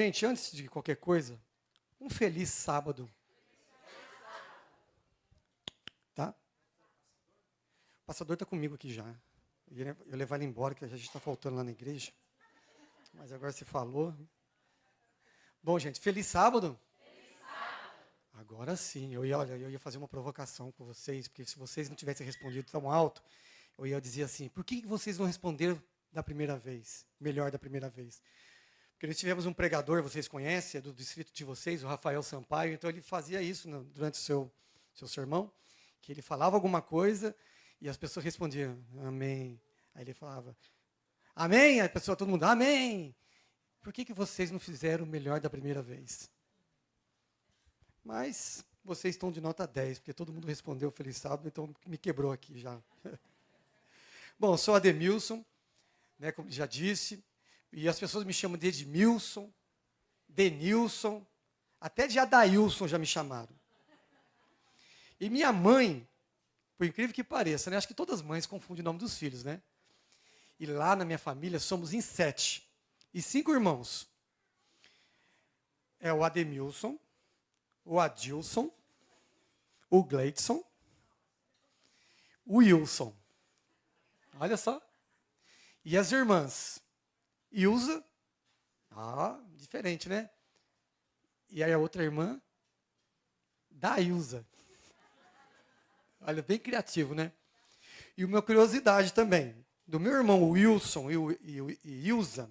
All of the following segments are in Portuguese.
Gente, antes de qualquer coisa, um feliz sábado. Tá? O passador está comigo aqui já. Eu ia levar ele embora, que a gente está faltando lá na igreja. Mas agora você falou. Bom, gente, feliz sábado. Agora sim, eu ia fazer uma provocação com vocês, porque se vocês não tivessem respondido tão alto, eu ia dizer assim, por que vocês não responderam da primeira vez, melhor da primeira vez? Porque nós tivemos um pregador, vocês conhecem, é do distrito de vocês, o Rafael Sampaio, então ele fazia isso durante o seu sermão, que ele falava alguma coisa e as pessoas respondiam, amém. Aí ele falava, amém, a pessoa, todo mundo, amém. Por que vocês não fizeram o melhor da primeira vez? Mas vocês estão de nota 10, porque todo mundo respondeu feliz sábado, então me quebrou aqui já. Bom, sou Ademilson, né, como já disse, e as pessoas me chamam de Edmilson, Denilson, até de Adailson já me chamaram. E minha mãe, por incrível que pareça, né, acho que todas as mães confundem o nome dos filhos, né? E lá na minha família somos em 7, e 5 irmãos. É o Ademilson, o Adilson, o Gleidson, o Wilson. Olha só. E as irmãs, Ilza, diferente, né? E aí a outra irmã, Dailza. Olha, bem criativo, né? E uma curiosidade também, do meu irmão Wilson e Ilza,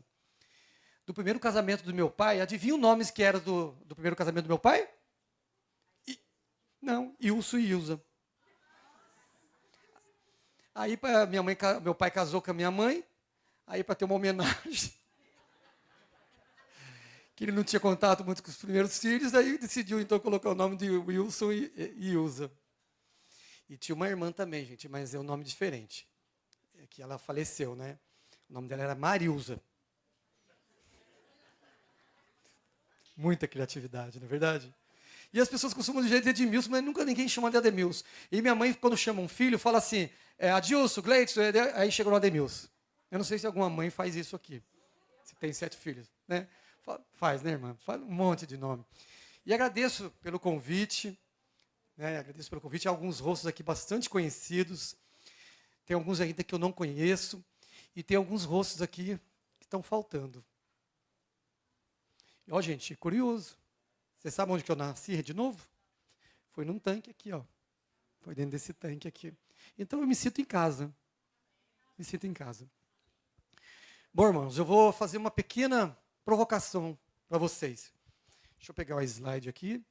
do primeiro casamento do meu pai, adivinha os nomes que eram do primeiro casamento do meu pai? Não, Ilson e Ilza. Aí meu pai casou com a minha mãe, aí para ter uma homenagem, que ele não tinha contato muito com os primeiros filhos, aí decidiu então colocar o nome de Wilson e Ilza. E tinha uma irmã também, gente, mas é um nome diferente. É que ela faleceu, né? O nome dela era Marilza. Muita criatividade, não é verdade? E as pessoas costumam dizer de Edmilson, mas nunca ninguém chama de Ademilson. E minha mãe, quando chama um filho, fala assim, Adilson, Gleidson, aí chegou no Ademilson. Eu não sei se alguma mãe faz isso aqui. Se tem 7 filhos, né? Faz, né, irmã? Faz um monte de nome. E agradeço pelo convite, né? Agradeço pelo convite. Há alguns rostos aqui bastante conhecidos. Tem alguns ainda que eu não conheço. E tem alguns rostos aqui que estão faltando. Ó, gente, curioso. Você sabe onde que eu nasci de novo? Foi num tanque aqui, ó. Foi dentro desse tanque aqui. Então eu me sinto em casa. Me sinto em casa. Bom, irmãos, eu vou fazer uma pequena provocação para vocês. Deixa eu pegar o slide aqui.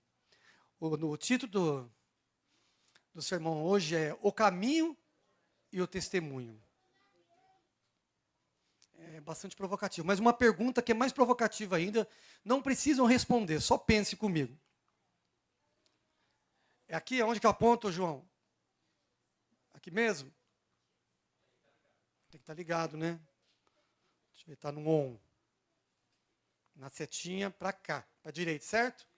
O título do sermão hoje é O Caminho e o Testemunho. É bastante provocativo, mas uma pergunta que é mais provocativa ainda, não precisam responder, só pense comigo. É aqui onde que eu aponto, João? Aqui mesmo? Tem que estar ligado, né? Deixa eu ver, está no on. Na setinha para cá, para a direita, certo?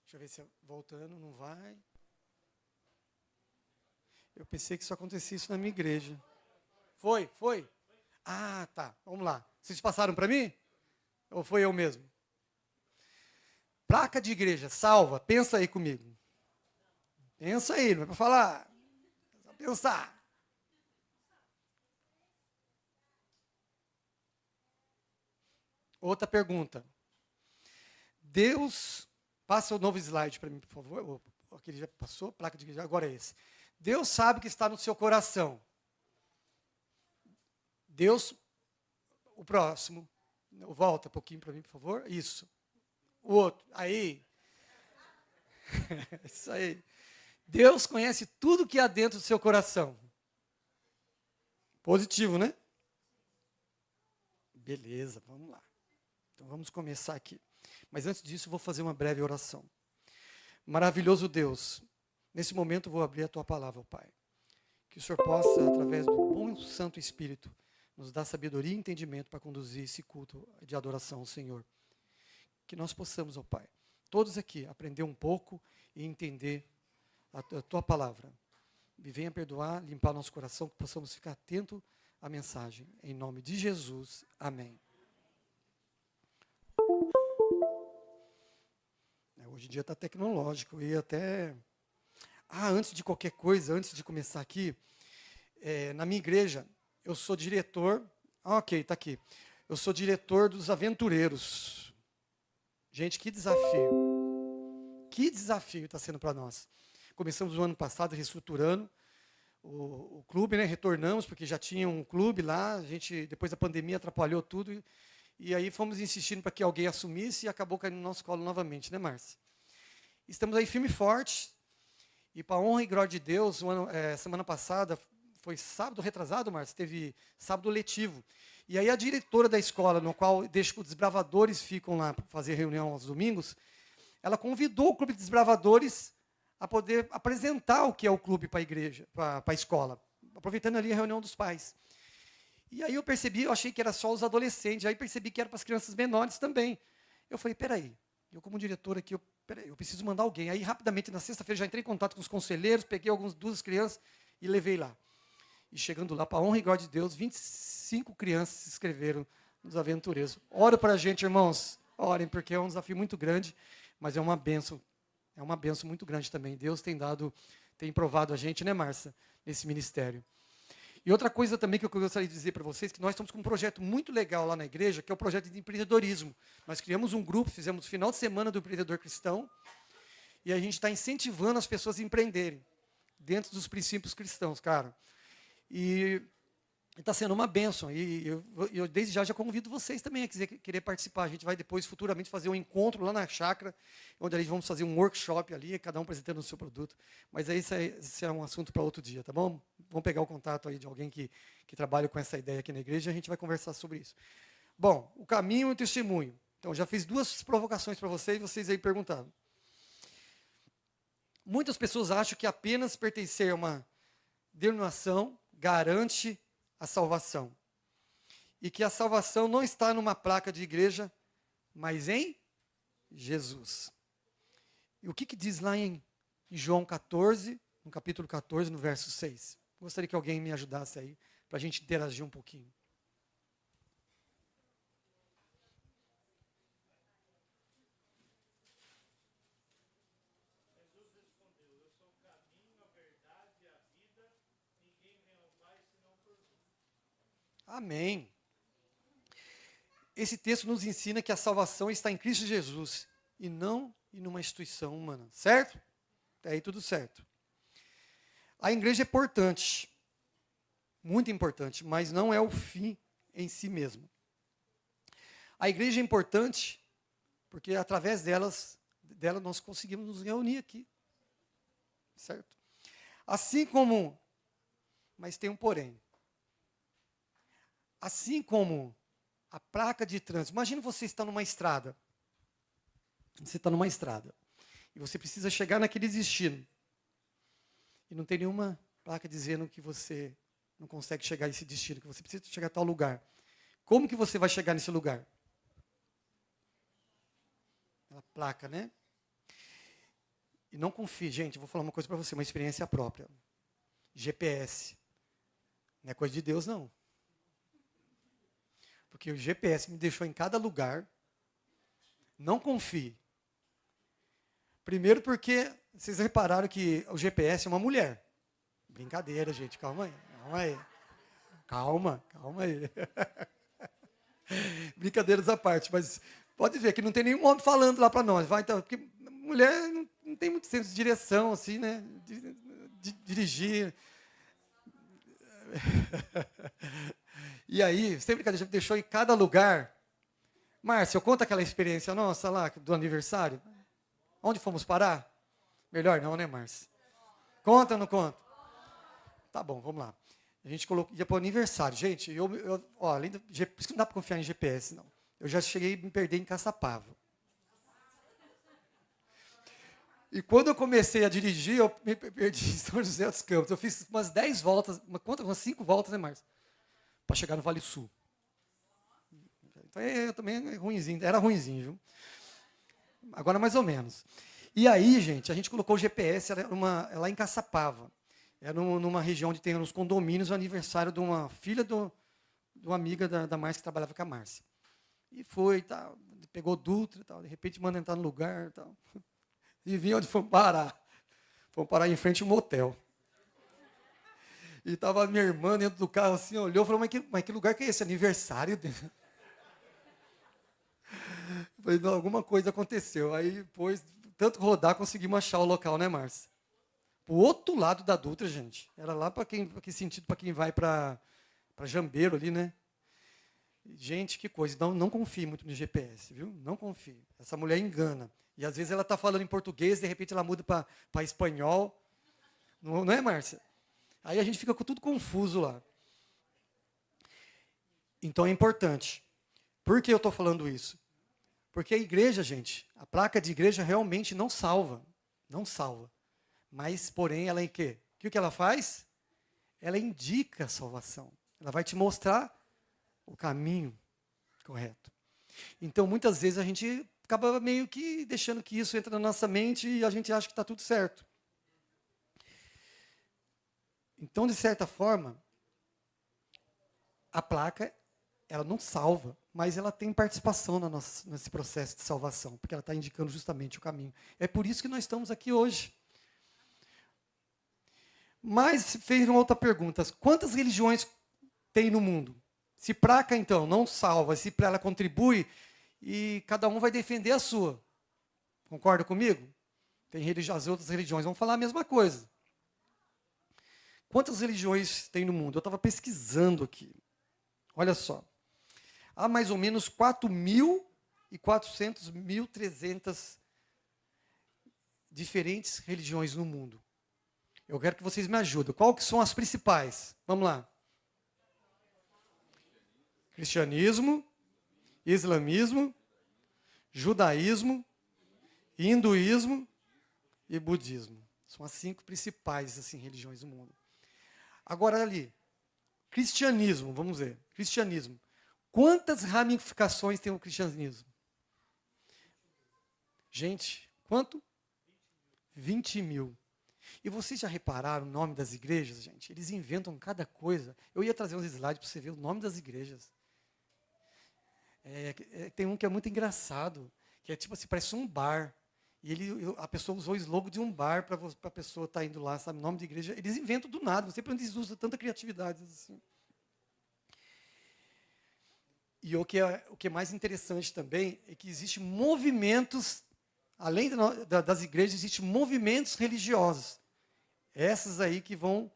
Deixa eu ver se voltando, não vai. Eu pensei que isso acontecia na minha igreja. Foi? Ah, tá. Vamos lá. Vocês passaram para mim? Ou foi eu mesmo? Placa de igreja, salva. Pensa aí comigo. Pensa aí, não é para falar. É só pensar. Outra pergunta. Deus, passa o novo slide para mim, por favor. Aquele já passou, placa de igreja, agora é esse. Deus sabe que está no seu coração. Deus, o próximo, volta um pouquinho para mim, por favor. Isso. O outro, aí. Isso aí. Deus conhece tudo que há dentro do seu coração. Positivo, né? Beleza, vamos lá. Então vamos começar aqui. Mas antes disso, eu vou fazer uma breve oração. Maravilhoso Deus, nesse momento eu vou abrir a tua palavra, Pai. Que o Senhor possa, através do bom e santo Espírito, nos dar sabedoria e entendimento para conduzir esse culto de adoração ao Senhor. Que nós possamos, ó Pai, todos aqui aprender um pouco e entender a tua palavra. E venha perdoar, limpar nosso coração, que possamos ficar atentos a mensagem. Em nome de Jesus, amém. Hoje em dia está tecnológico e até... antes de qualquer coisa, antes de começar aqui, na minha igreja, eu sou diretor... ok, está aqui. Eu sou diretor dos aventureiros. Gente, que desafio. Que desafio está sendo para nós. Começamos o ano passado reestruturando o clube, né? Retornamos, porque já tinha um clube lá, depois da pandemia atrapalhou tudo, e aí fomos insistindo para que alguém assumisse e acabou caindo no nosso colo novamente, né, Márcia? Estamos aí firme e forte, e para a honra e glória de Deus, semana passada, foi sábado retrasado, Márcia, teve sábado letivo. E aí a diretora da escola, no qual deixa que os desbravadores ficam lá para fazer reunião aos domingos, ela convidou o clube de desbravadores a poder apresentar o que é o clube para a igreja, para a escola, aproveitando ali a reunião dos pais. E aí eu achei que era só os adolescentes, aí percebi que era para as crianças menores também. Eu falei, peraí, eu como diretor aqui, eu preciso mandar alguém. Aí rapidamente, na sexta-feira, já entrei em contato com os conselheiros, peguei duas crianças e levei lá. E chegando lá, para a honra e glória de Deus, 25 crianças se inscreveram nos aventureiros. Ora para a gente, irmãos, orem, porque é um desafio muito grande, mas é uma bênção muito grande também. Deus tem provado a gente, né, Márcia, nesse ministério. E outra coisa também que eu gostaria de dizer para vocês, que nós estamos com um projeto muito legal lá na igreja, que é o projeto de empreendedorismo. Nós criamos um grupo, fizemos o final de semana do empreendedor cristão, e a gente está incentivando as pessoas a empreenderem, dentro dos princípios cristãos, cara. E está sendo uma bênção. E eu desde já convido vocês também a querer participar. A gente vai depois, futuramente, fazer um encontro lá na chácara, onde vamos fazer um workshop ali, cada um apresentando o seu produto. Mas aí esse é um assunto para outro dia, tá bom? Vamos pegar o contato aí de alguém que trabalha com essa ideia aqui na igreja e a gente vai conversar sobre isso. Bom, o caminho e o testemunho. Então, já fiz 2 provocações para vocês aí perguntaram. Muitas pessoas acham que apenas pertencer a uma denominação garante a salvação. E que a salvação não está numa placa de igreja, mas em Jesus. E o que diz lá em João 14, no capítulo 14, no verso 6? Gostaria que alguém me ajudasse aí, para a gente interagir um pouquinho. Jesus respondeu, eu sou o caminho, a verdade e a vida, ninguém vem ao Pai senão por mim. Amém. Esse texto nos ensina que a salvação está em Cristo Jesus, e não em uma instituição humana, certo? Até aí tudo certo. A igreja é importante, muito importante, mas não é o fim em si mesmo. A igreja é importante porque através dela nós conseguimos nos reunir aqui, certo? Assim como, mas tem um porém. Assim como a placa de trânsito, imagina você está numa estrada. Você está numa estrada e você precisa chegar naquele destino. E não tem nenhuma placa dizendo que você não consegue chegar a esse destino, que você precisa chegar a tal lugar. Como que você vai chegar nesse lugar? Aquela placa, né? E não confie, gente, eu vou falar uma coisa para você, uma experiência própria. GPS. Não é coisa de Deus, não. Porque o GPS me deixou em cada lugar. Não confie. Primeiro porque vocês repararam que o GPS é uma mulher. Brincadeira, gente, calma aí. Calma aí. Brincadeiras à parte, mas pode ver que não tem nenhum homem falando lá para nós. Então, porque mulher não tem muito senso de direção, assim, né? De dirigir. E aí, sem brincadeira, deixou em cada lugar. Márcia, conta aquela experiência nossa lá, do aniversário. Onde fomos parar? Melhor não, né, Márcia? Conta ou não conta? Tá bom, vamos lá. A gente ia para o aniversário. Gente, além do por isso que não dá para confiar em GPS, não. Eu já cheguei a me perder em Caçapava. E quando eu comecei a dirigir, eu me perdi em São José dos Campos. Eu fiz umas 10 voltas, umas 5 voltas, né, Márcia? Para chegar no Vale Sul. Então, eu também era ruinzinho, viu? Agora mais ou menos. E aí, gente, a gente colocou o GPS lá em Caçapava. Era numa região onde tem uns condomínios, o aniversário de uma filha de uma amiga da Márcia, que trabalhava com a Márcia. E foi, tal, pegou Dutra, tal, de repente manda entrar no lugar. Tal. E vinha onde fomos parar. Fomos parar em frente a um motel. E estava minha irmã dentro do carro, assim, olhou e falou, mas que lugar que é esse? Aniversário? Falei, não, alguma coisa aconteceu. Aí, depois, tanto rodar, conseguimos achar o local, né, Márcia? Para o outro lado da Dutra, gente. Era lá para que sentido para quem vai para Jambeiro ali, né? Gente, que coisa. Não confie muito no GPS, viu? Não confie. Essa mulher engana. E às vezes ela está falando em português, de repente ela muda para espanhol. Não é, Márcia? Aí a gente fica tudo confuso lá. Então é importante. Por que eu estou falando isso? Porque a igreja, gente, a placa de igreja realmente não salva. Não salva. Mas, porém, ela em quê? O que ela faz? Ela indica a salvação. Ela vai te mostrar o caminho correto. Então, muitas vezes, a gente acaba meio que deixando que isso entre na nossa mente e a gente acha que está tudo certo. Então, de certa forma, a placa, ela não salva, mas ela tem participação nesse processo de salvação, porque ela está indicando justamente o caminho. É por isso que nós estamos aqui hoje. Mas fez uma outra pergunta. Quantas religiões tem no mundo? Se placa, então, não salva, se ela contribui, e cada um vai defender a sua. Concorda comigo? Tem as outras religiões vão falar a mesma coisa. Quantas religiões tem no mundo? Eu estava pesquisando aqui. Olha só. Há mais ou menos 1.300 diferentes religiões no mundo. Eu quero que vocês me ajudem. Qual que são as principais? Vamos lá. Cristianismo, islamismo, judaísmo, hinduísmo e budismo. São as 5 principais assim, religiões do mundo. Agora ali, cristianismo, vamos ver. Cristianismo. Quantas ramificações tem o cristianismo? Gente, quanto? 20 mil. E vocês já repararam o nome das igrejas, gente? Eles inventam cada coisa. Eu ia trazer uns slides para você ver o nome das igrejas. Tem um que é muito engraçado, que é tipo assim, parece um bar. E a pessoa usou o slogan de um bar para a pessoa estar indo lá, sabe? Nome de igreja. Eles inventam do nada, não sei para onde eles usam tanta criatividade assim. E o que é mais interessante também é que existem movimentos, além das igrejas, existem movimentos religiosos. Essas aí que vão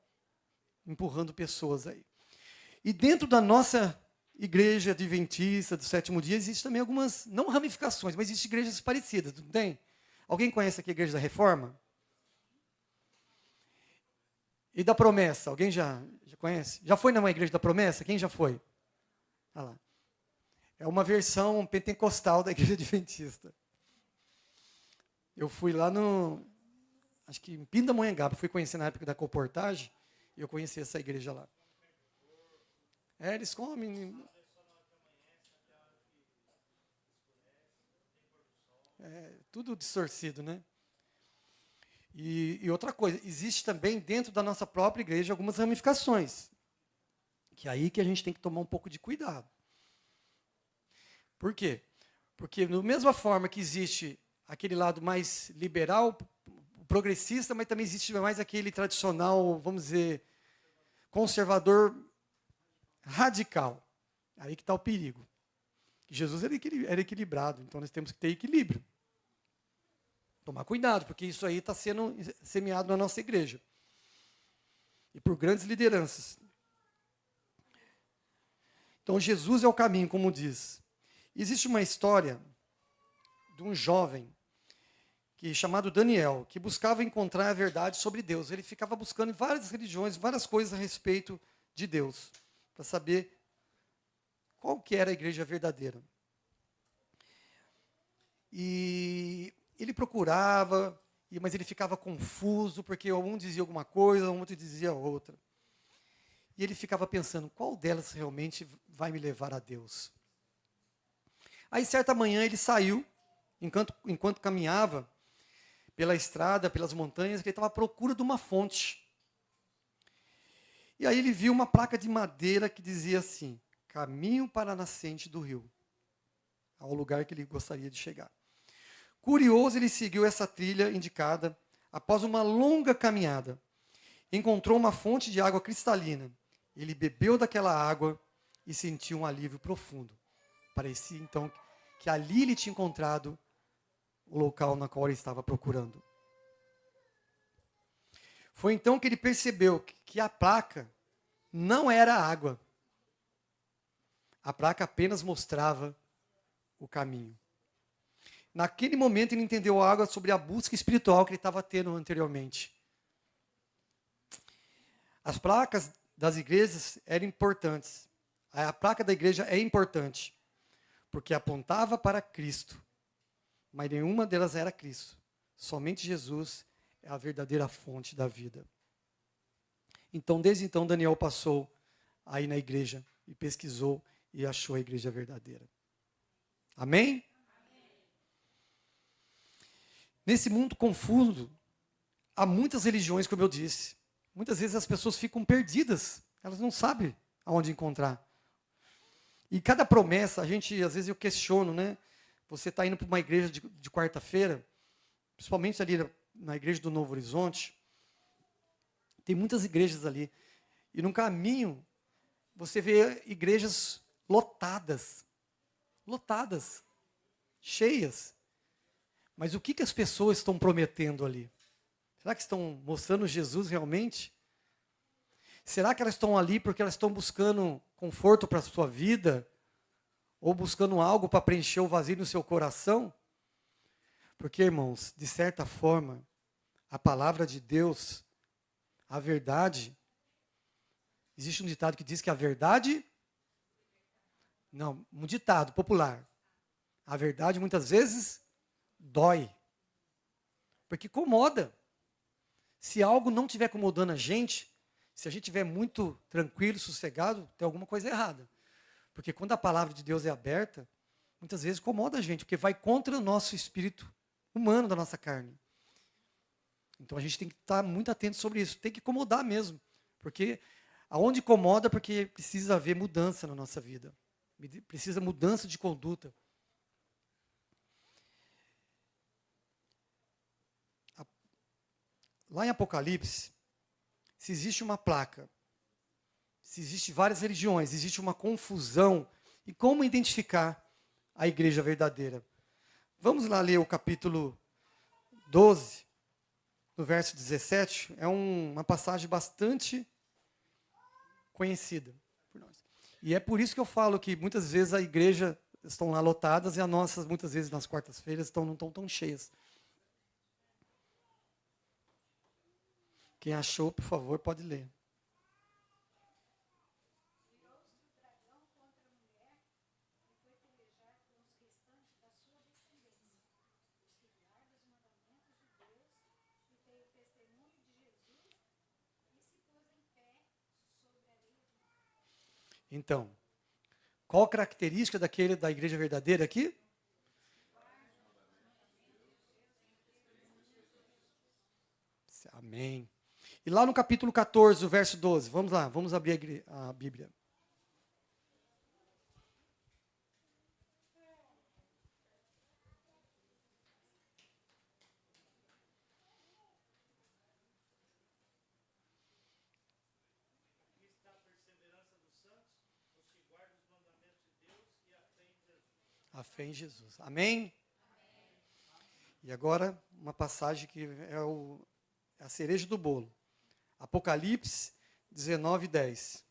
empurrando pessoas aí. E dentro da nossa igreja adventista do sétimo dia, existem também algumas, não ramificações, mas existem igrejas parecidas, não tem? Alguém conhece aqui a Igreja da Reforma? E da Promessa? Alguém já conhece? Já foi numa Igreja da Promessa? Quem já foi? Olha lá. É uma versão pentecostal da Igreja Adventista. Eu fui lá acho que em Pindamonhangaba, fui conhecer na época da comportagem, e eu conheci essa igreja lá. Eles comem. Tudo distorcido, né? E outra coisa, existe também dentro da nossa própria igreja algumas ramificações. Que é aí que a gente tem que tomar um pouco de cuidado. Por quê? Porque da mesma forma que existe aquele lado mais liberal, progressista, mas também existe mais aquele tradicional, vamos dizer, conservador radical. Aí que está o perigo. Jesus era equilibrado, então nós temos que ter equilíbrio. Tomar cuidado, porque isso aí está sendo semeado na nossa igreja. E por grandes lideranças. Então Jesus é o caminho, como diz. Existe uma história de um jovem chamado Daniel, que buscava encontrar a verdade sobre Deus. Ele ficava buscando em várias religiões, várias coisas a respeito de Deus, para saber qual que era a igreja verdadeira. E ele procurava, mas ele ficava confuso, porque um dizia alguma coisa, um outro dizia outra. E ele ficava pensando, qual delas realmente vai me levar a Deus? Aí, certa manhã, ele saiu, enquanto caminhava pela estrada, pelas montanhas, que ele estava à procura de uma fonte. E aí ele viu uma placa de madeira que dizia assim: caminho para a nascente do rio, ao lugar que ele gostaria de chegar. Curioso, ele seguiu essa trilha indicada. Após uma longa caminhada, encontrou uma fonte de água cristalina. Ele bebeu daquela água e sentiu um alívio profundo. Parecia então que ali ele tinha encontrado o local na qual ele estava procurando. Foi então que ele percebeu que a placa não era água. A placa apenas mostrava o caminho. Naquele momento ele entendeu algo sobre a busca espiritual que ele estava tendo anteriormente. As placas das igrejas eram importantes. A placa da igreja é importante, porque apontava para Cristo, mas nenhuma delas era Cristo. Somente Jesus é a verdadeira fonte da vida. Então, desde então, Daniel passou a ir na igreja e pesquisou e achou a igreja verdadeira. Amém? Nesse mundo confuso, há muitas religiões, como eu disse. Muitas vezes as pessoas ficam perdidas, elas não sabem aonde encontrar. E cada promessa, às vezes eu questiono, né? Você está indo para uma igreja de quarta-feira, principalmente ali na igreja do Novo Horizonte, tem muitas igrejas ali. E no caminho, você vê igrejas lotadas, cheias. Mas o que as pessoas estão prometendo ali? Será que estão mostrando Jesus realmente? Será que elas estão ali porque elas estão buscando conforto para a sua vida? Ou buscando algo para preencher o vazio no seu coração? Porque, irmãos, de certa forma, a palavra de Deus, a verdade, existe um ditado que diz que a verdade... Não, um ditado popular. A verdade, muitas vezes, dói. Porque incomoda. Se algo não estiver incomodando a gente, se a gente estiver muito tranquilo, sossegado, tem alguma coisa errada. Porque quando a palavra de Deus é aberta, muitas vezes incomoda a gente, porque vai contra o nosso espírito humano da nossa carne. Então a gente tem que estar muito atento sobre isso. Tem que incomodar mesmo. Porque aonde incomoda, porque precisa haver mudança na nossa vida. Precisa mudança de conduta. Lá em Apocalipse, se existe uma placa, se existe várias religiões, existe uma confusão, e como identificar a igreja verdadeira? Vamos lá ler o capítulo 12, no verso 17, é uma passagem bastante conhecida por nós. E é por isso que eu falo que muitas vezes a igreja estão lá lotadas e as nossas, muitas vezes nas quartas-feiras, não estão tão cheias. Quem achou, por favor, pode ler. Então, qual a característica da igreja verdadeira aqui? Amém. E lá no capítulo 14, o verso 12, vamos lá, vamos abrir a Bíblia. Aqui está a perseverança dos santos, os que guardam os mandamentos de Deus e a fé em Jesus. A fé em Jesus. Amém? E agora, uma passagem que é a cereja do bolo. Apocalipse 19, 10.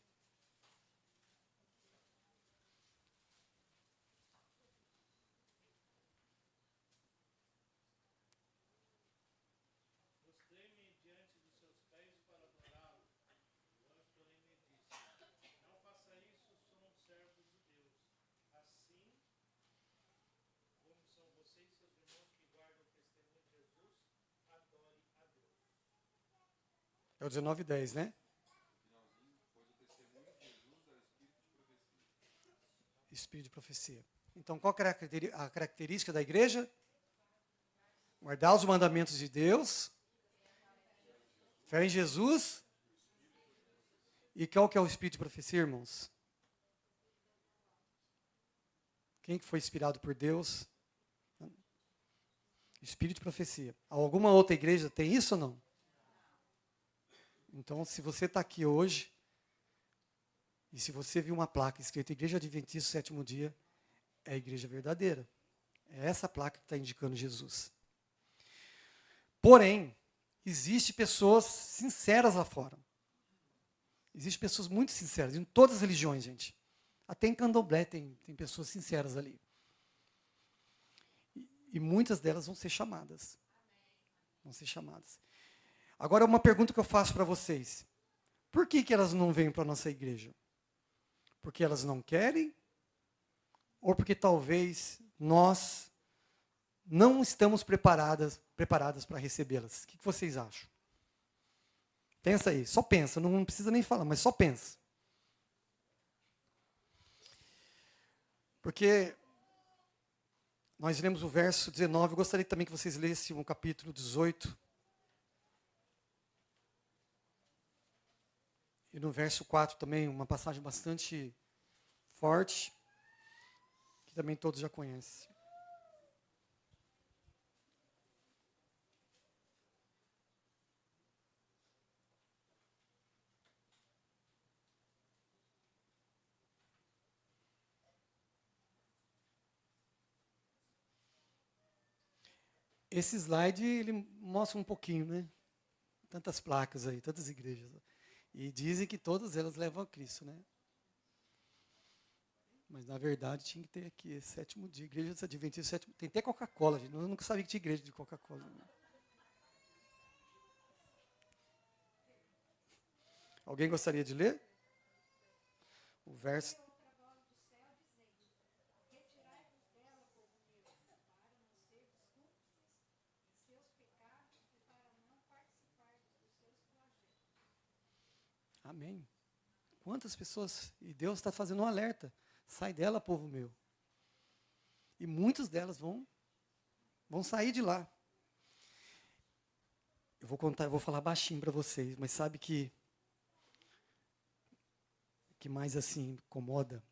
Mostrei-me diante dos seus pés para adorá-lo. O anjo, porém, me disse: não faça isso, somos servos de Deus. Assim como são vocês e seus irmãos que guardam o testemunho de Jesus, adore a Deus. É o 19, 10, né? Espírito de profecia. Então, qual é a característica da igreja? Guardar os mandamentos de Deus, fé em Jesus E qual que é o espírito de profecia, irmãos? Quem que foi inspirado por Deus? Espírito de profecia. Alguma outra igreja tem isso ou não? Então, se você está aqui hoje, e se você viu uma placa escrita Igreja Adventista Sétimo Dia, é a igreja verdadeira. É essa placa que está indicando Jesus. Porém, existem pessoas sinceras lá fora. Existem pessoas muito sinceras, em todas as religiões, gente. Até em Candomblé tem pessoas sinceras ali. E muitas delas vão ser chamadas. Vão ser chamadas. Agora, uma pergunta que eu faço para vocês. Por que elas não vêm para a nossa igreja? Porque elas não querem? Ou porque talvez nós não estamos preparadas para recebê-las? O que vocês acham? Pensa aí, só pensa, não precisa nem falar, mas só pensa. Porque nós lemos o verso 19, eu gostaria também que vocês lessem o capítulo 18. E no verso 4 também, uma passagem bastante forte, que também todos já conhecem. Esse slide, ele mostra um pouquinho, né? Tantas placas aí, tantas igrejas. E dizem que todas elas levam a Cristo, né? Mas, na verdade, tinha que ter aqui, sétimo dia, igreja dos Adventistas, sétimo. Tem até Coca-Cola, gente. Eu nunca sabia que tinha igreja de Coca-Cola. Alguém gostaria de ler? O verso... Amém. Quantas pessoas... E Deus está fazendo um alerta. Sai dela, povo meu. E muitas delas vão sair de lá. Eu vou falar baixinho para vocês, mas sabe que mais assim incomoda?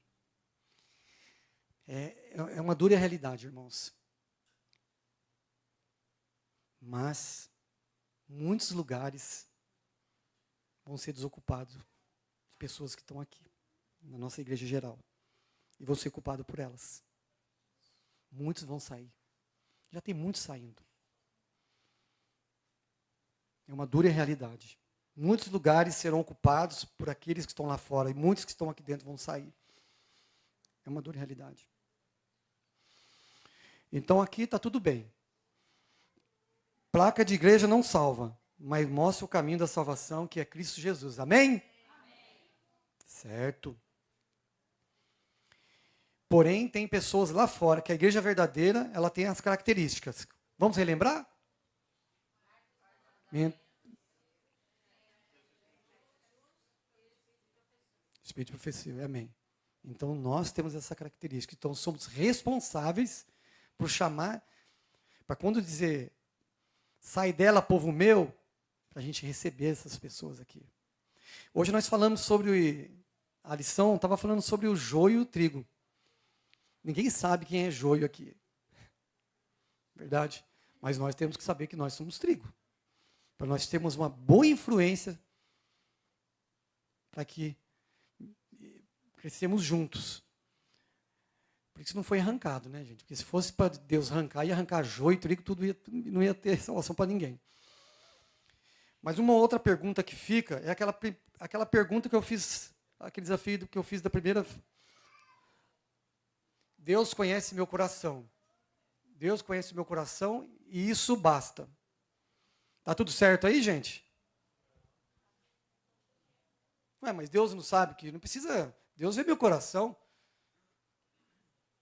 É uma dura realidade, irmãos. Mas muitos lugares vão ser desocupados de pessoas que estão aqui, na nossa igreja geral. E vão ser ocupados por elas. Muitos vão sair. Já tem muitos saindo. É uma dura realidade. Muitos lugares serão ocupados por aqueles que estão lá fora, e muitos que estão aqui dentro vão sair. É uma dura realidade. Então aqui está tudo bem. Placa de igreja não salva, mas mostra o caminho da salvação, que é Cristo Jesus. Amém? Amém. Certo. Porém, tem pessoas lá fora que a igreja verdadeira, ela tem as características. Vamos relembrar? Espírito de profecia, amém. Então, nós temos essa característica. Então, somos responsáveis por chamar, para quando dizer, sai dela, povo meu, para a gente receber essas pessoas aqui. Hoje nós falamos sobre, a lição estava falando sobre o joio e o trigo. Ninguém sabe quem é joio aqui. Verdade? Mas nós temos que saber que nós somos trigo. Para nós termos uma boa influência, para que crescemos juntos. Por isso não foi arrancado, né, gente? Porque se fosse para Deus arrancar, ia arrancar joio e trigo, não ia ter salvação para ninguém. Mas uma outra pergunta que fica é aquela pergunta que eu fiz, aquele desafio que eu fiz da primeira. Deus conhece meu coração. Deus conhece meu coração e isso basta. Tá tudo certo aí, gente? Ué, mas Deus não sabe que não precisa. Deus vê meu coração.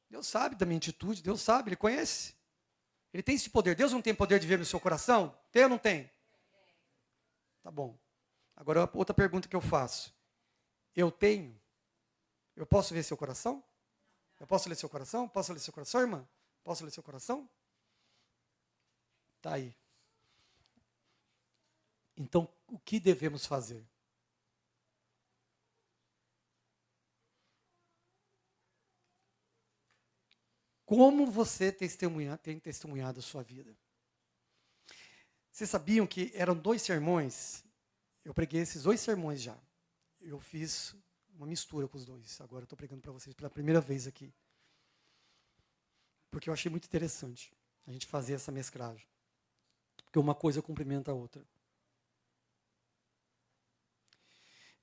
Deus sabe da minha atitude, Deus sabe, Ele conhece. Ele tem esse poder. Deus não tem poder de ver no seu coração? Tem ou não tem? Tá bom. Agora, outra pergunta que eu faço. Eu tenho? Eu posso ver seu coração? Eu posso ler seu coração? Posso ler seu coração, irmã? Posso ler seu coração? Tá aí. Então, o que devemos fazer? como você tem testemunhado a sua vida. Vocês sabiam que eram 2 sermões? Eu preguei esses 2 sermões já. Eu fiz uma mistura com os 2. Agora eu estou pregando para vocês pela primeira vez aqui. Porque eu achei muito interessante a gente fazer essa mesclagem. Porque uma coisa complementa a outra.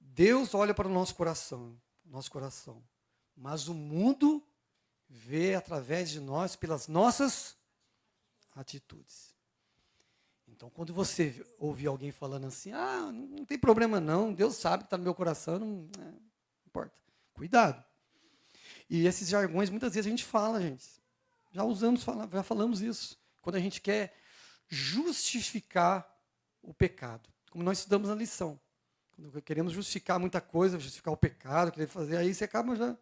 Deus olha para o nosso coração, mas o mundo vê através de nós pelas nossas atitudes. Então, quando você ouvir alguém falando assim, não tem problema não, Deus sabe que está no meu coração, não importa. Cuidado. E esses jargões, muitas vezes a gente fala, gente. Já falamos isso. Quando a gente quer justificar o pecado. Como nós estudamos na lição. Quando queremos justificar muita coisa, justificar o pecado, querer fazer, aí você acaba já...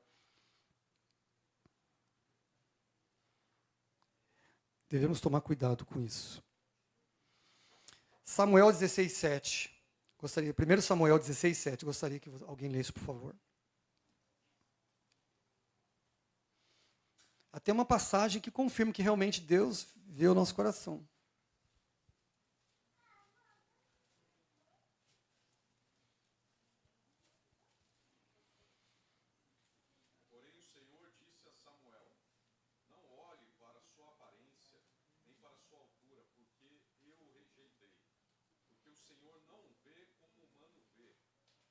Devemos tomar cuidado com isso. Samuel 16:7. 1 Samuel 16:7. Gostaria que alguém lesse, por favor. Até uma passagem que confirma que realmente Deus vê o nosso coração. Porém o Senhor disse a Samuel: não olhe para a sua aparência, nem para a sua altura, porque eu o rejeitei. Porque o Senhor não vê como o humano vê.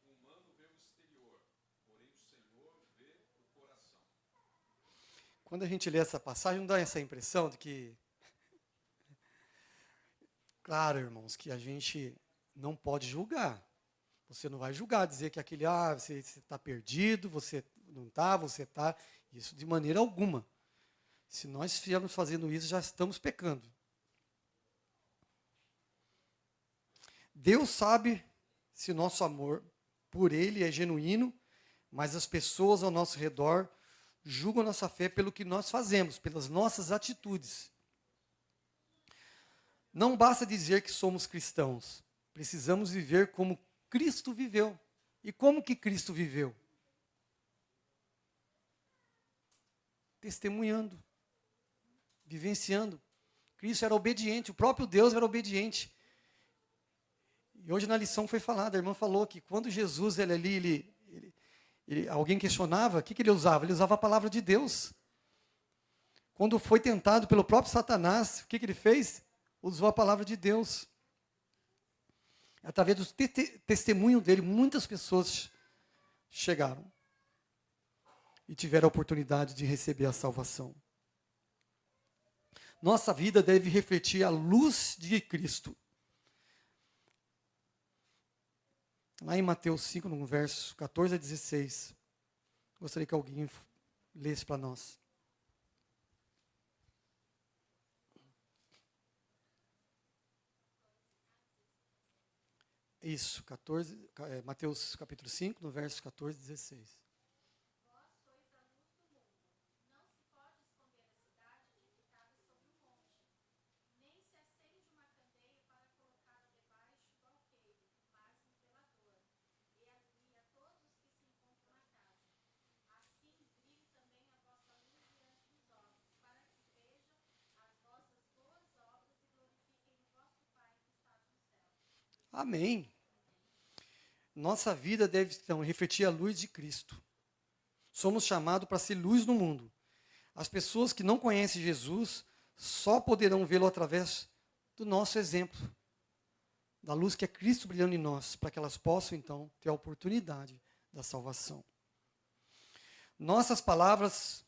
O humano vê o exterior, porém o Senhor vê o coração. Quando a gente lê essa passagem, não dá essa impressão de que... Claro, irmãos, que a gente não pode julgar. Você não vai julgar, dizer que aquele, você está perdido, você não está, você está. Isso de maneira alguma. Se nós estivermos fazendo isso, já estamos pecando. Deus sabe se nosso amor por Ele é genuíno, mas as pessoas ao nosso redor julgam nossa fé pelo que nós fazemos, pelas nossas atitudes. Não basta dizer que somos cristãos. Precisamos viver como Cristo viveu. E como que Cristo viveu? Testemunhando, vivenciando. Cristo era obediente, o próprio Deus era obediente. E hoje na lição foi falado, a irmã falou que quando Jesus, alguém questionava, o que ele usava? Ele usava a palavra de Deus. Quando foi tentado pelo próprio Satanás, o que ele fez? Usou a palavra de Deus. Através do testemunho dele, muitas pessoas chegaram e tiveram a oportunidade de receber a salvação. Nossa vida deve refletir a luz de Cristo. Lá em Mateus 5, no verso 14 a 16, gostaria que alguém lesse para nós. Isso, Mateus capítulo 5, no verso 14 e 16. Vós sois a luz do mundo. Não se pode esconder a cidade edificada sobre um monte, nem se acende uma candeia para colocá-la debaixo do alqueire, mas no velador, e alumia todos os que se encontram na casa. Assim brilhe também a vossa luz diante dos homens, para que vejam as vossas boas obras e glorifiquem o vosso Pai que está no céu. Amém. Nossa vida deve, então, refletir a luz de Cristo. Somos chamados para ser luz no mundo. As pessoas que não conhecem Jesus só poderão vê-lo através do nosso exemplo, da luz que é Cristo brilhando em nós, para que elas possam, então, ter a oportunidade da salvação. Nossas palavras,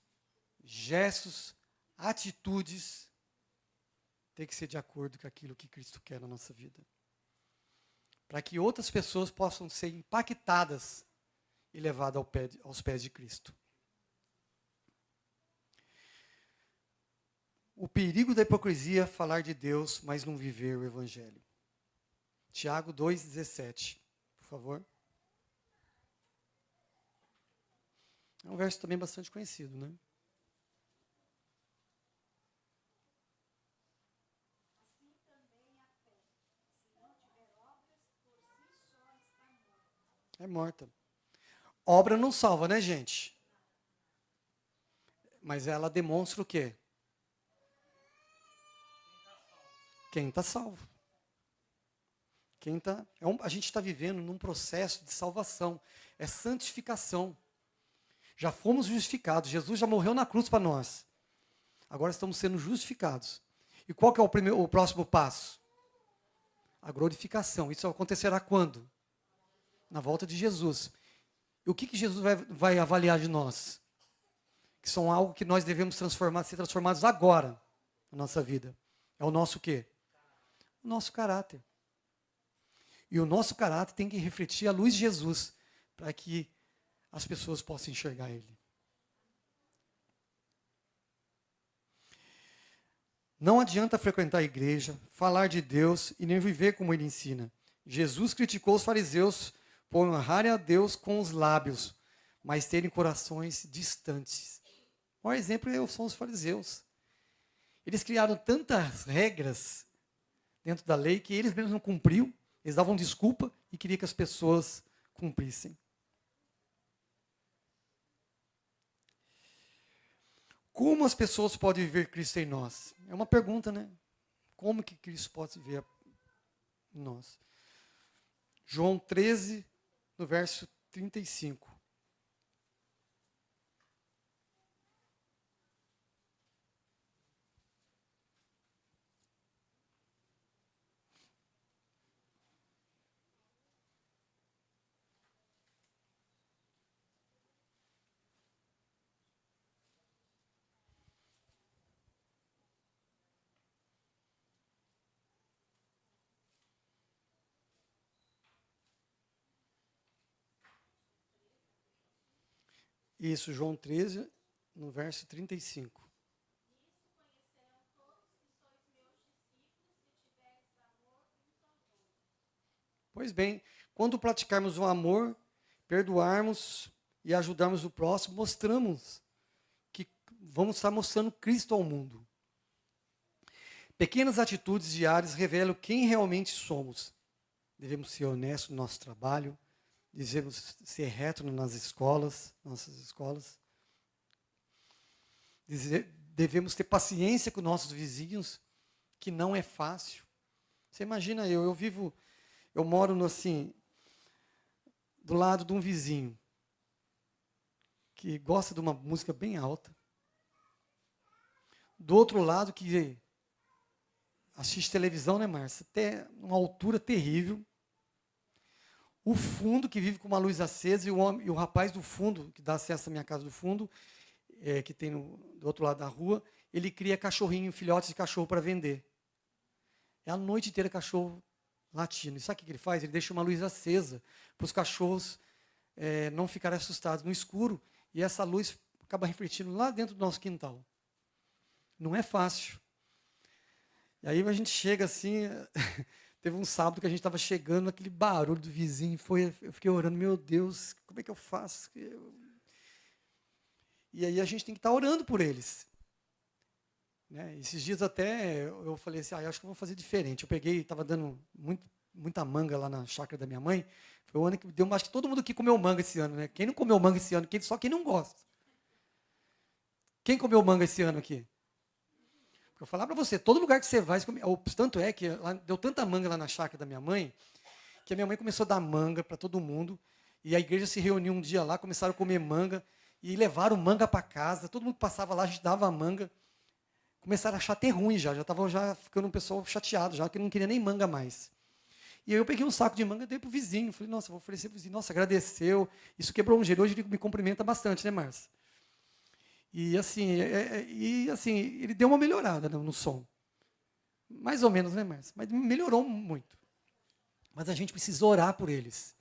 gestos, atitudes, têm que ser de acordo com aquilo que Cristo quer na nossa vida. Para que outras pessoas possam ser impactadas e levadas aos pés de Cristo. O perigo da hipocrisia é falar de Deus, mas não viver o Evangelho. Tiago 2,17, por favor. É um verso também bastante conhecido, né? Assim também a fé, se não tiver obras, por si só está morta. É morta. Obra não salva, né, gente? Mas ela demonstra o quê? Quem está salvo. A gente está vivendo num processo de salvação. É santificação. Já fomos justificados. Jesus já morreu na cruz para nós. Agora estamos sendo justificados. E qual que é o próximo passo? A glorificação. Isso acontecerá quando? Na volta de Jesus. E o que Jesus vai avaliar de nós? Que são algo que nós devemos ser transformados agora na nossa vida. É o nosso quê? O nosso caráter. E o nosso caráter tem que refletir a luz de Jesus, para que as pessoas possam enxergar Ele. Não adianta frequentar a igreja, falar de Deus e nem viver como Ele ensina. Jesus criticou os fariseus por honrarem a Deus com os lábios, mas terem corações distantes. O maior exemplo são os fariseus. Eles criaram tantas regras dentro da lei que eles mesmos não cumpriam. Eles davam desculpa e queriam que as pessoas cumprissem. Como as pessoas podem viver Cristo em nós? É uma pergunta, né? Como que Cristo pode viver em nós? João 13, no verso 35. Isso, João 13, no verso 35. Pois bem, quando praticarmos o amor, perdoarmos e ajudarmos o próximo, mostramos que vamos estar mostrando Cristo ao mundo. Pequenas atitudes diárias revelam quem realmente somos. Devemos ser honestos no nosso trabalho, devemos ser retos nas escolas, nossas escolas. Devemos ter paciência com nossos vizinhos, que não é fácil. Você imagina eu moro do lado de um vizinho que gosta de uma música bem alta. Do outro lado que assiste televisão, né, Márcia? Até uma altura terrível. O fundo, que vive com uma luz acesa, e o rapaz do fundo, que dá acesso à minha casa do fundo, que tem do outro lado da rua, ele cria cachorrinho, filhotes de cachorro para vender. É a noite inteira cachorro latindo. E sabe o que ele faz? Ele deixa uma luz acesa para os cachorros não ficarem assustados no escuro, e essa luz acaba refletindo lá dentro do nosso quintal. Não é fácil. E aí a gente chega assim... Teve um sábado que a gente estava chegando, aquele barulho do vizinho, eu fiquei orando, meu Deus, como é que eu faço? E aí a gente tem que estar orando por eles. Né? Esses dias até eu falei assim, acho que eu vou fazer diferente. Eu estava dando muita manga lá na chácara da minha mãe. Foi o ano que deu, acho que todo mundo aqui comeu manga esse ano, né? Quem não comeu manga esse ano? Só quem não gosta. Quem comeu manga esse ano aqui? Eu falar para você, todo lugar que você vai, tanto é que deu tanta manga lá na chácara da minha mãe, que a minha mãe começou a dar manga para todo mundo, e a igreja se reuniu um dia lá, começaram a comer manga, e levaram manga para casa, todo mundo que passava lá, a gente dava manga, começaram a achar até ruim já estavam ficando um pessoal chateado, já que não queria nem manga mais. E aí eu peguei um saco de manga e dei para o vizinho, falei, nossa, vou oferecer para o vizinho, nossa, agradeceu, isso quebrou um gelo, hoje ele me cumprimenta bastante, né, Márcia? E assim, ele deu uma melhorada no som. Mais ou menos, né, Márcia? Mas melhorou muito. Mas a gente precisa orar por eles.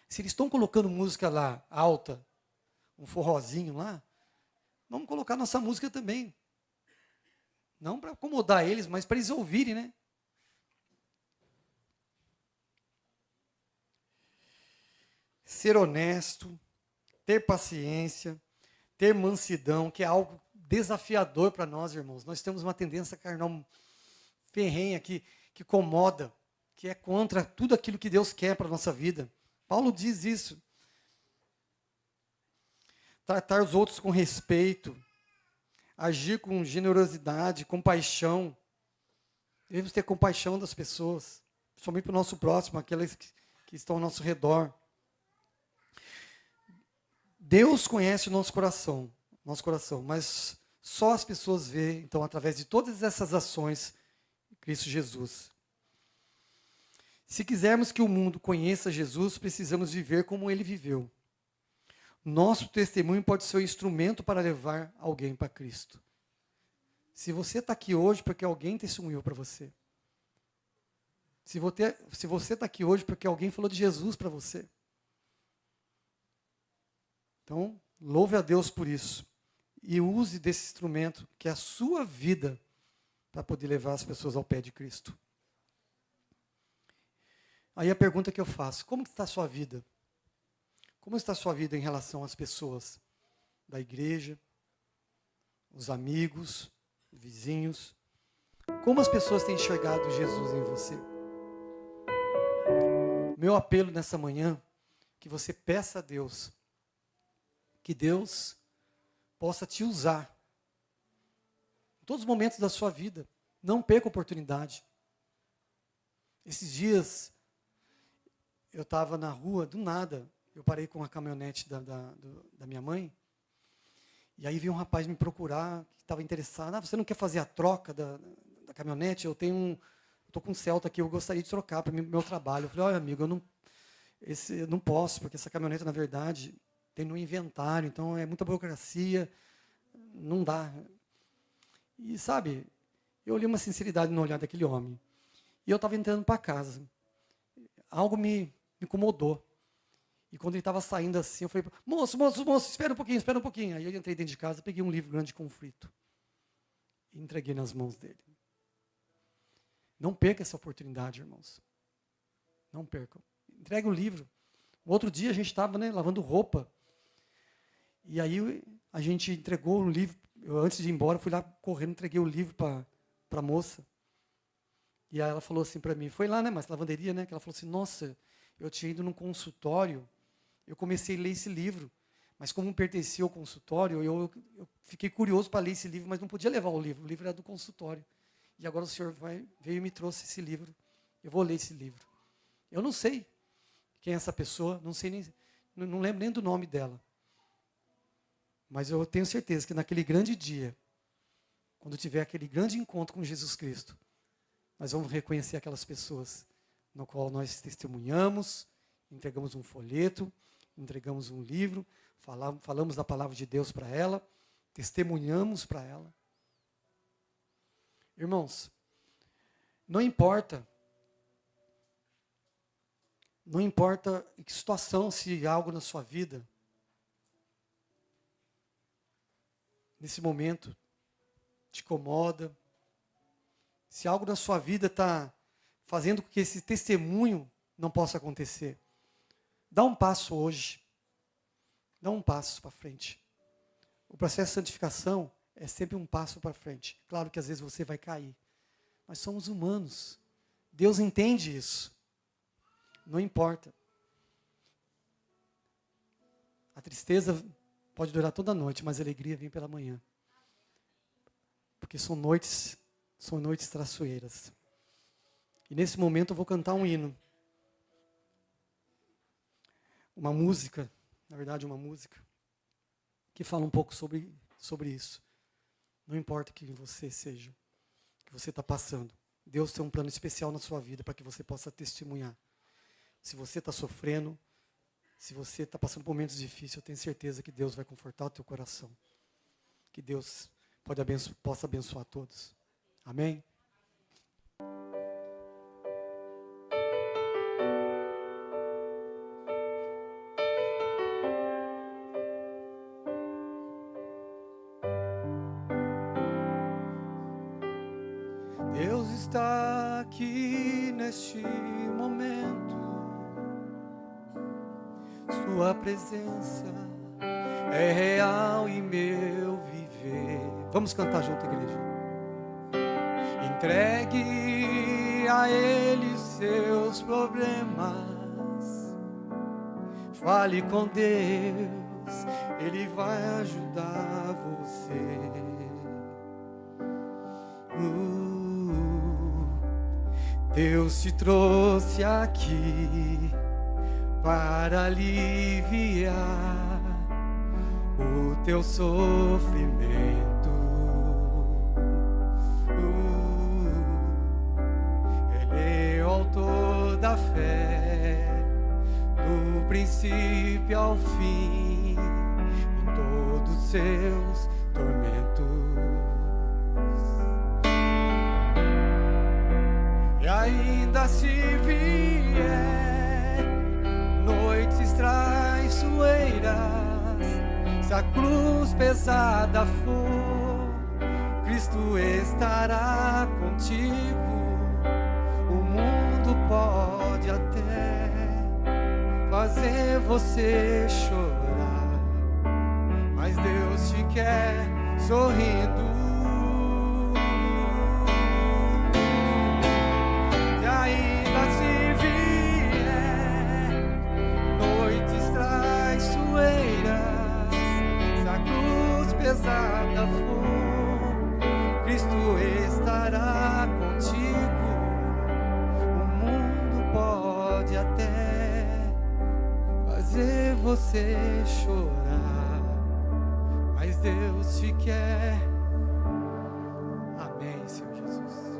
Se eles estão colocando música lá, alta, um forrozinho lá, vamos colocar nossa música também. Não para acomodar eles, mas para eles ouvirem, né? Ser honesto, ter paciência, ter mansidão, que é algo desafiador para nós, irmãos. Nós temos uma tendência carnal ferrenha que incomoda, que é contra tudo aquilo que Deus quer para a nossa vida. Paulo diz isso. tratar os outros com respeito, agir com generosidade, compaixão. Devemos ter compaixão das pessoas, principalmente para o nosso próximo, aqueles que estão ao nosso redor. Deus conhece o nosso coração, mas só as pessoas veem, então, através de todas essas ações, Cristo Jesus. Se quisermos que o mundo conheça Jesus, precisamos viver como ele viveu. Nosso testemunho pode ser um instrumento para levar alguém para Cristo. Se você está aqui hoje, porque alguém testemunhou para você. Se você está aqui hoje, porque alguém falou de Jesus para você. Então, louve a Deus por isso. E use desse instrumento, que é a sua vida, para poder levar as pessoas ao pé de Cristo. Aí a pergunta que eu faço, como está a sua vida? Como está a sua vida em relação às pessoas da igreja, os amigos, vizinhos? Como as pessoas têm enxergado Jesus em você? Meu apelo nessa manhã, que você peça a Deus, que Deus possa te usar em todos os momentos da sua vida. Não perca a oportunidade. Esses dias, eu estava na rua, do nada, eu parei com a caminhonete da minha mãe, e aí veio um rapaz me procurar, que estava interessado. Você não quer fazer a troca da caminhonete? Eu estou com um Celta aqui, eu gostaria de trocar para o meu trabalho. Eu falei, olha, amigo, eu não posso, porque essa caminhonete, na verdade, tem no inventário, então é muita burocracia, não dá. E, sabe, eu olhei uma sinceridade no olhar daquele homem. E eu estava entrando para casa. Algo me incomodou. E quando ele estava saindo assim, eu falei, moço, espera um pouquinho. Aí eu entrei dentro de casa, peguei um livro grande de conflito. E entreguei nas mãos dele. Não perca essa oportunidade, irmãos. Não percam. Entregue o livro. Um outro dia a gente estava lavando roupa. E aí a gente entregou o livro. Eu, antes de ir embora, fui lá correndo, entreguei o livro para a moça. E aí ela falou assim para mim, foi lá, mas lavanderia, que ela falou assim, nossa, eu tinha ido num consultório, eu comecei a ler esse livro, mas como pertencia ao consultório, eu fiquei curioso para ler esse livro, mas não podia levar o livro era do consultório. E agora o senhor veio e me trouxe esse livro, eu vou ler esse livro. Eu não sei quem é essa pessoa, não lembro nem do nome dela. Mas eu tenho certeza que naquele grande dia, quando tiver aquele grande encontro com Jesus Cristo, nós vamos reconhecer aquelas pessoas no qual nós testemunhamos, entregamos um folheto, entregamos um livro, falamos da palavra de Deus para ela, testemunhamos para ela. Irmãos, não importa em que situação, se há algo na sua vida, nesse momento, te incomoda, se algo na sua vida está fazendo com que esse testemunho não possa acontecer, dá um passo hoje. Dá um passo para frente. O processo de santificação é sempre um passo para frente. Claro que às vezes você vai cair. Nós somos humanos. Deus entende isso. Não importa. A tristeza pode durar toda a noite, mas a alegria vem pela manhã. Porque são noites traiçoeiras. E nesse momento eu vou cantar um hino. Uma música, na verdade uma música, que fala um pouco sobre isso. Não importa o que você seja, o que você está passando. Deus tem um plano especial na sua vida para que você possa testemunhar. Se você está sofrendo, se você está passando por momentos difíceis, eu tenho certeza que Deus vai confortar o teu coração. Que Deus possa abençoar todos. Amém? Deus está aqui neste momento. Sua presença é real em meu viver. Vamos cantar junto, igreja. Entregue a Ele seus problemas. Fale com Deus, Ele vai ajudar você. Deus te trouxe aqui para aliviar o teu sofrimento. Ele é o autor da fé, do princípio ao fim, em todos os seus tormentos. E ainda se vier noites traiçoeiras, se a cruz pesada for, Cristo estará contigo. O mundo pode até fazer você chorar, mas Deus te quer sorrindo. E ainda se vier noites traiçoeiras, se a cruz pesada for, Cristo estará contigo. O mundo pode até fazer você chorar, mas Deus te quer. Amém, Senhor Jesus.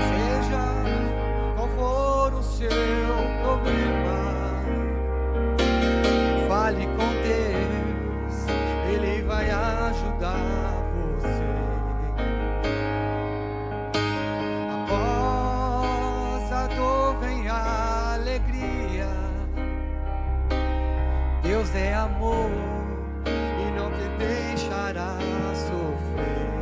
Seja qual for o seu problema, fale com Deus, Ele vai ajudar você. Após a dor vem a alegria. Deus é amor e não te deixará sofrer.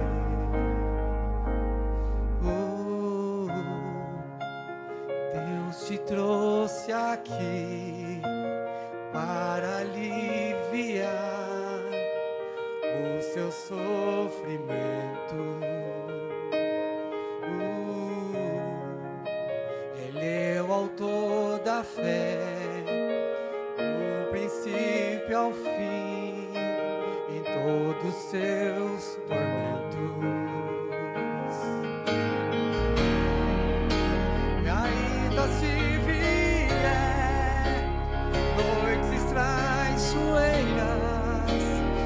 Deus te trouxe aqui para aliviar o seu sofrimento. Ele é o autor da fé, do princípio ao fim, em todos os seus tormentos. E ainda se vier noites traiçoeiras,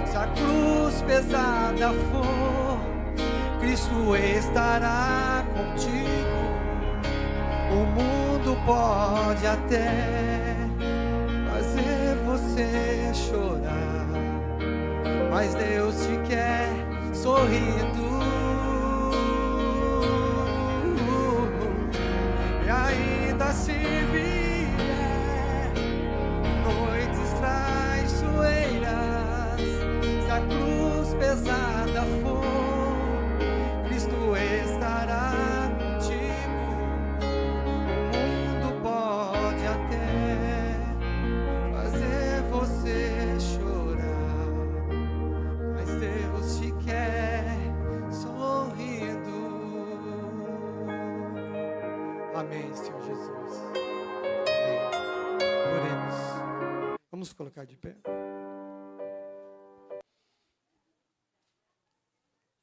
se a cruz pesada for, Cristo estará contigo. O mundo pode até fazer você chorar, mas Deus te quer sorrindo. E ainda se vier noites traiçoeiras, se a cruz pesada for, Cristo estará contigo. O mundo pode até fazer você chorar, mas Deus te quer sorrindo. Amém, Senhor Jesus. Amém. Oremos. Vamos colocar de pé.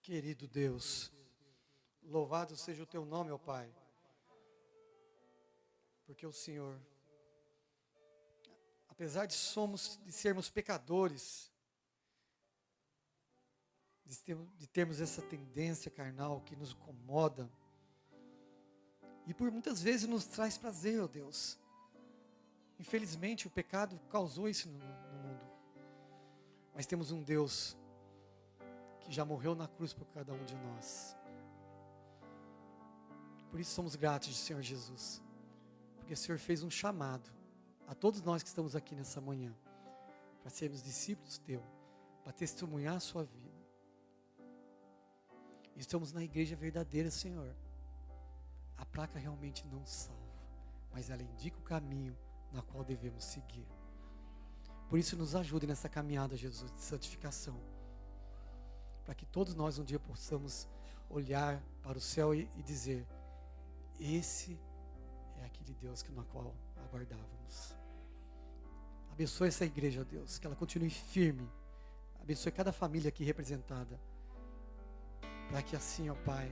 Querido Deus, louvado seja o teu nome, ó Pai, porque o Senhor, apesar de sermos pecadores, de termos essa tendência carnal que nos incomoda, e por muitas vezes nos traz prazer, ó Deus. Infelizmente o pecado causou isso no mundo, mas temos um Deus que já morreu na cruz por cada um de nós. Por isso somos gratos, Senhor Jesus, porque o Senhor fez um chamado a todos nós que estamos aqui nessa manhã, para sermos discípulos Teu, para testemunhar a Sua vida. E estamos na igreja verdadeira, Senhor. A placa realmente não salva, mas ela indica o caminho na qual devemos seguir. Por isso nos ajude nessa caminhada, Jesus, de santificação. para que todos nós um dia possamos olhar para o céu e dizer: esse é aquele Deus na qual aguardávamos. Abençoe essa igreja, Deus, que ela continue firme. Abençoe cada família aqui representada, para que assim, ó Pai,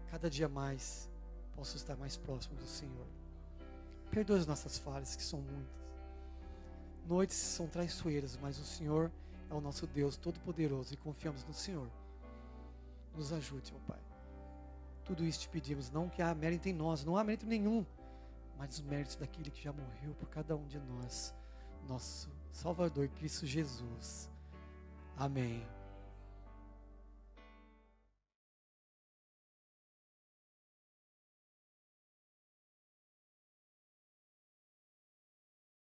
cada dia mais possa estar mais próximo do Senhor. Perdoe as nossas falhas, que são muitas. Noites são traiçoeiras, mas o Senhor é o nosso Deus Todo-Poderoso e confiamos no Senhor. Nos ajude, ó Pai. Tudo isso te pedimos, não que há mérito em nós, não há mérito nenhum, mas os méritos daquele que já morreu por cada um de nós, nosso Salvador Cristo Jesus. Amém.